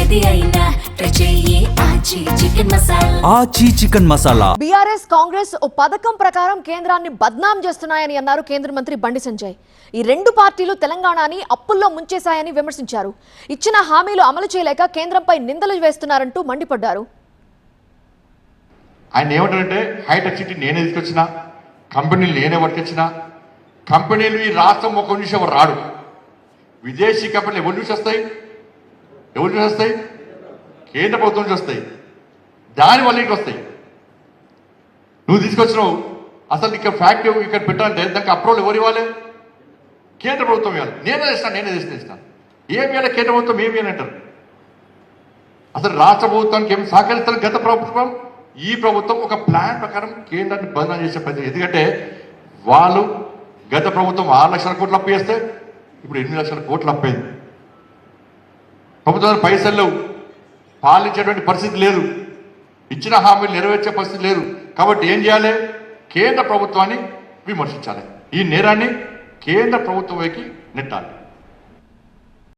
ఏది అయినా చెయ్యి ఆచి చికెన్ మసాలా. బీఆర్ఎస్ కాంగ్రెస్ ఓ పథకం ప్రకారం కేంద్రాన్ని బద్నాం చేస్తున్నాయని అన్నారు కేంద్ర మంత్రి బండి సంజయ్. ఈ రెండు పార్టీలు తెలంగాణని అప్పుల్లో ముంచేశాయని విమర్శించారు. ఇచ్చిన హామీలు అమలు చేయలేక కేంద్రంపై నిందలు వేస్తున్నారంటూ మండిపడ్డారు. ఆయన ఏమంటారంటే హైటెక్ సిటీ నేనే తీసుకొచ్చిన, కంపెనీలు నేనే పట్టుకొచ్చిన, కంపెనీలు ఈ రాష్ట్రం ఒక నిమిషం ఎవరు రాడు, విదేశీ కంపెనీలు ఎవరి నుంచి వస్తాయి, కేంద్ర ప్రభుత్వం నుంచి వస్తాయి, దానివల్ల ఇంటికి వస్తాయి. నువ్వు తీసుకొచ్చినావు, అసలు ఇక్కడ ఫ్యాక్టరీ ఇక్కడ పెట్టాలంటే దానికి అప్రూవల్ ఎవరు ఇవ్వాలి? కేంద్ర ప్రభుత్వం ఇవ్వాలి. నేనే చేస్తాను. ఏమి ఇవ్వాలి? కేంద్ర ప్రభుత్వం ఏమి అంటారు. అసలు రాష్ట్ర ప్రభుత్వానికి ఏమి సహకరిస్తారు గత ప్రభుత్వం? ఈ ప్రభుత్వం ఒక ప్లాన్ ప్రకారం కేంద్రాన్ని బంధన చేసే ప్రయత్నం. ఎందుకంటే వాళ్ళు గత ప్రభుత్వం 6 లక్షల కోట్లు అప్పు చేస్తే ఇప్పుడు 8 లక్షల కోట్లు అప్పైంది. ప్రభుత్వానికి పైసలు లేవు, పాలించేటువంటి పరిస్థితి లేదు, ఇచ్చిన హామీలు నెరవేర్చే పరిస్థితి లేదు. కాబట్టి ఏం చేయాలి? కేంద్ర ప్రభుత్వాన్ని విమర్శించాలి. ఈ నేరాన్ని కేంద్ర ప్రభుత్వం వైపు నెట్టాలి.